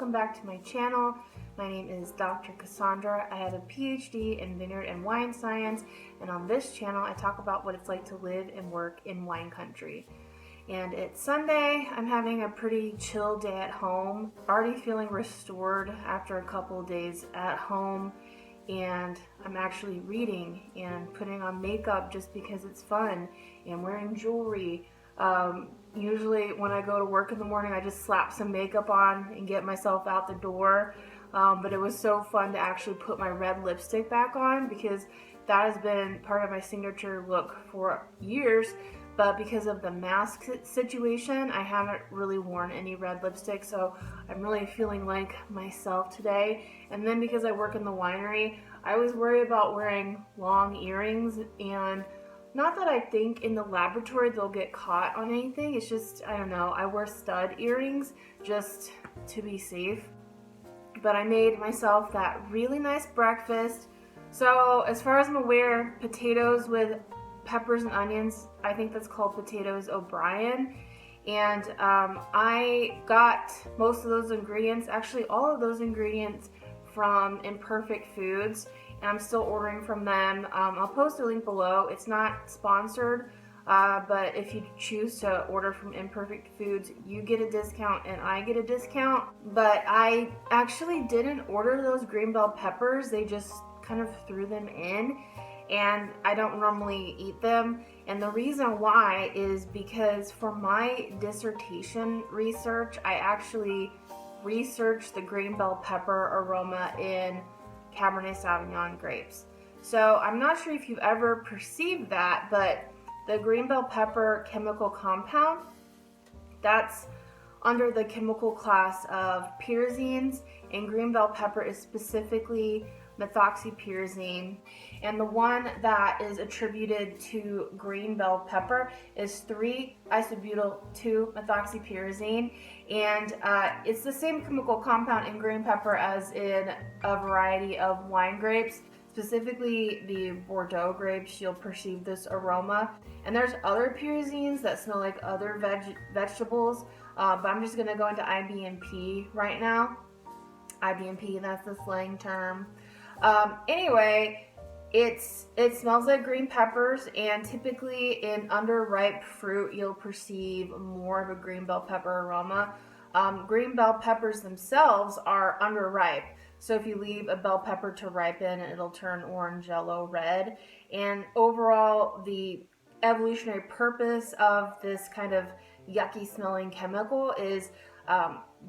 welcome back to my channel. My name is Dr. Cassandra. I have a PhD in vineyard and wine science, and on this channel I talk about what it's like to live and work in wine country. And it's Sunday. I'm having a pretty chill day at home, already feeling restored after a couple of days at home, and I'm actually reading and putting on makeup just because it's fun, and wearing jewelry. Usually when I go to work in the morning, I just slap some makeup on and get myself out the door. But it was so fun to actually put my red lipstick back on, because that has been part of my signature look for years. But because of the mask situation, I haven't really worn any red lipstick, so I'm really feeling like myself today. And then because I work in the winery, I always worry about wearing long earrings, and not that I think in the laboratory they'll get caught on anything, it's just, I don't know, I wear stud earrings just to be safe. But I made myself that really nice breakfast. So as far as I'm aware, potatoes with peppers and onions, I think that's called potatoes O'Brien. And I got most of those ingredients, actually all of those ingredients, from Imperfect Foods. And I'm still ordering from them. I'll post a link below. It's not sponsored, but if you choose to order from Imperfect Foods, you get a discount and I get a discount. But I actually didn't order those green bell peppers. They just kind of threw them in, and I don't normally eat them. And the reason why is because for my dissertation research, I actually researched the green bell pepper aroma in Cabernet Sauvignon grapes. So I'm not sure if you've ever perceived that, but the green bell pepper chemical compound, that's under the chemical class of pyrazines, and green bell pepper is specifically Methoxypyrazine, and the one that is attributed to green bell pepper is 3-isobutyl-2-methoxypyrazine, and it's the same chemical compound in green pepper as in a variety of wine grapes. Specifically the Bordeaux grapes, you'll perceive this aroma. And there's other pyrazines that smell like other vegetables, but I'm just going to go into IBMP right now. IBMP, that's the slang term. Anyway, it smells like green peppers, and typically in underripe fruit you'll perceive more of a green bell pepper aroma. Green bell peppers themselves are underripe, so if you leave a bell pepper to ripen, it'll turn orange, yellow, red. And overall, the evolutionary purpose of this kind of yucky smelling chemical is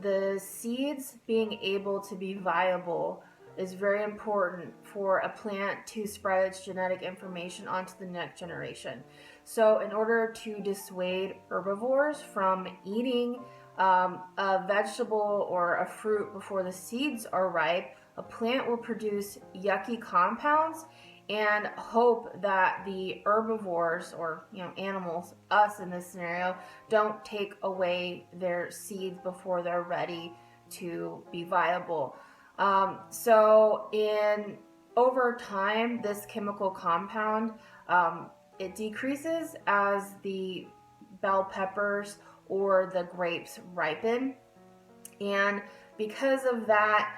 the seeds being able to be viable is very important for a plant to spread its genetic information onto the next generation. So in order to dissuade herbivores from eating a vegetable or a fruit before the seeds are ripe, a plant will produce yucky compounds and hope that the herbivores, or animals, us in this scenario, don't take away their seeds before they're ready to be viable. So over time, this chemical compound, it decreases as the bell peppers or the grapes ripen. And because of that,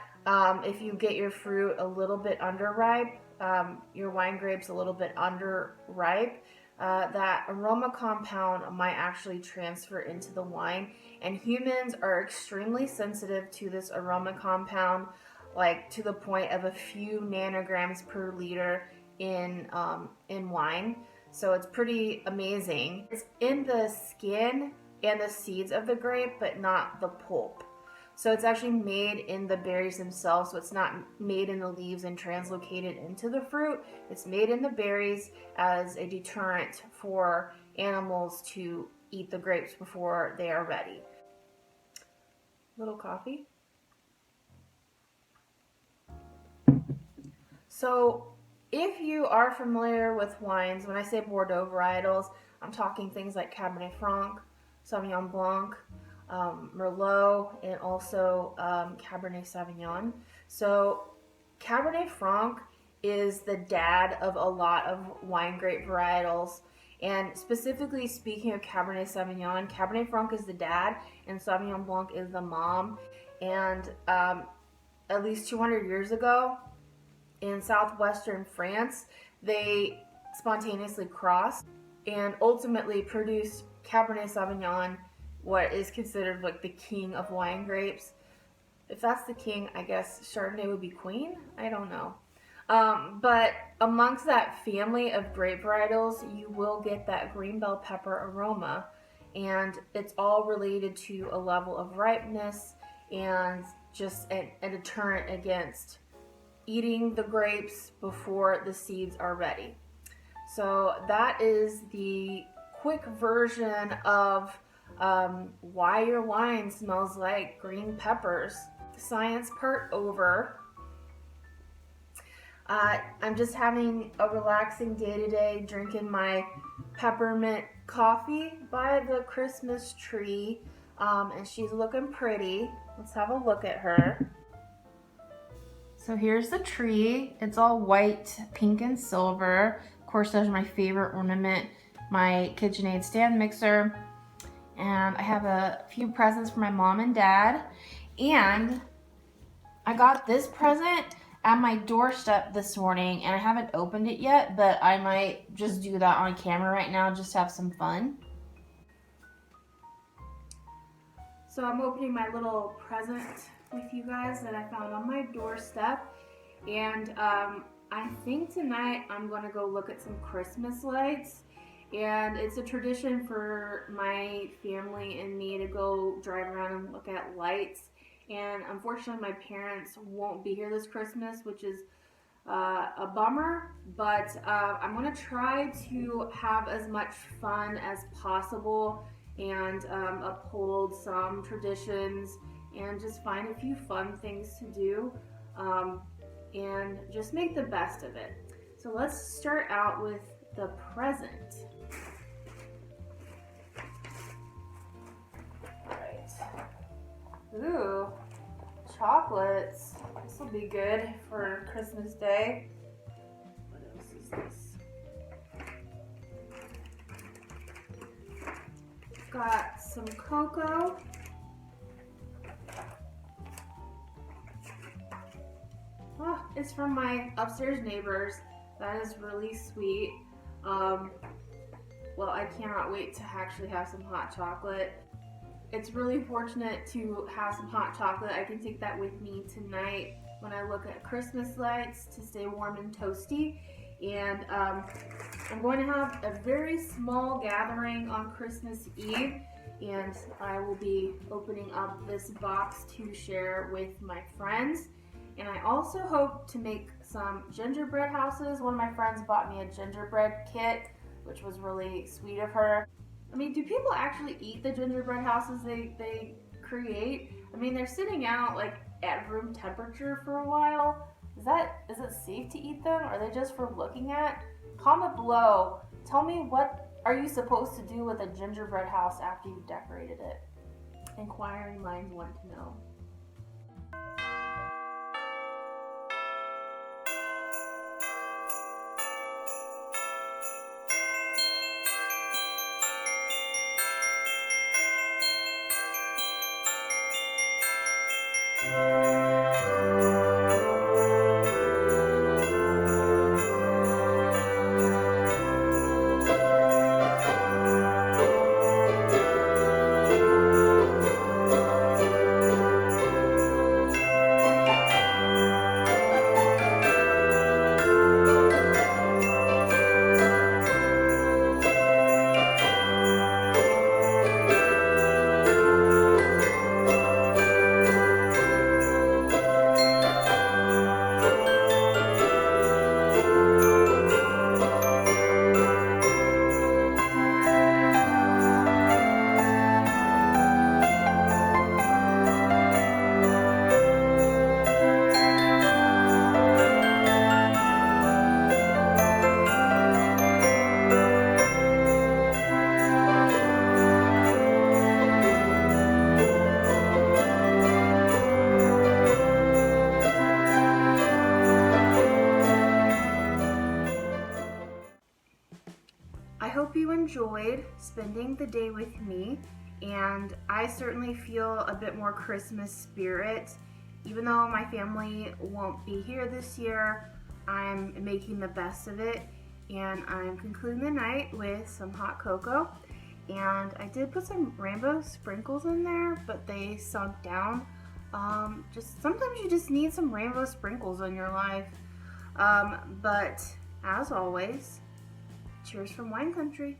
if you get your fruit a little bit underripe, your wine grapes a little bit underripe, that aroma compound might actually transfer into the wine. And humans are extremely sensitive to this aroma compound, like to the point of a few nanograms per liter in wine. So it's pretty amazing. It's in the skin and the seeds of the grape, but not the pulp. So it's actually made in the berries themselves, so it's not made in the leaves and translocated into the fruit. It's made in the berries as a deterrent for animals to eat the grapes before they are ready. Little coffee. So if you are familiar with wines, when I say Bordeaux varietals, I'm talking things like Cabernet Franc, Sauvignon Blanc, Merlot, and also Cabernet Sauvignon. So Cabernet Franc is the dad of a lot of wine grape varietals, and specifically speaking of Cabernet Sauvignon, Cabernet Franc is the dad and Sauvignon Blanc is the mom. And at least 200 years ago in southwestern France, they spontaneously crossed and ultimately produced Cabernet Sauvignon, what is considered like the king of wine grapes. If that's the king, I guess Chardonnay would be queen. I don't know. But amongst that family of grape varietals, you will get that green bell pepper aroma, and it's all related to a level of ripeness and just a deterrent against eating the grapes before the seeds are ready. So that is the quick version of why your wine smells like green peppers. Science part over. I'm just having a relaxing day today, drinking my peppermint coffee by the Christmas tree, and she's looking pretty. Let's have a look at her. So here's the tree. It's all white, pink, and silver. Of course, there's my favorite ornament, my KitchenAid stand mixer. And I have a few presents for my mom and dad. And I got this present at my doorstep this morning, and I haven't opened it yet, but I might just do that on camera right now, just to have some fun. So I'm opening my little present with you guys that I found on my doorstep, and I think tonight I'm gonna go look at some Christmas lights. And it's a tradition for my family and me to go drive around and look at lights. And unfortunately, my parents won't be here this Christmas, which is a bummer. But I'm going to try to have as much fun as possible and uphold some traditions and just find a few fun things to do and just make the best of it. So let's start out with the present. Ooh, chocolates. This will be good for Christmas Day. What else is this? Got some cocoa. Oh, it's from my upstairs neighbors. That is really sweet. Well, I cannot wait to actually have some hot chocolate. It's really fortunate to have some hot chocolate. I can take that with me tonight when I look at Christmas lights to stay warm and toasty. And I'm going to have a very small gathering on Christmas Eve, and I will be opening up this box to share with my friends. And I also hope to make some gingerbread houses. One of my friends bought me a gingerbread kit, which was really sweet of her. I mean, do people actually eat the gingerbread houses they create? I mean, they're sitting out like at room temperature for a while. Is it safe to eat them? Are they just for looking at? Comment below. Tell me, what are you supposed to do with a gingerbread house after you've decorated it? Inquiring minds want to know. I hope you enjoyed spending the day with me, and I certainly feel a bit more Christmas spirit. Even though my family won't be here this year, I'm making the best of it, and I'm concluding the night with some hot cocoa. And I did put some rainbow sprinkles in there, but they sunk down. Just sometimes you just need some rainbow sprinkles in your life. But as always, cheers from wine country.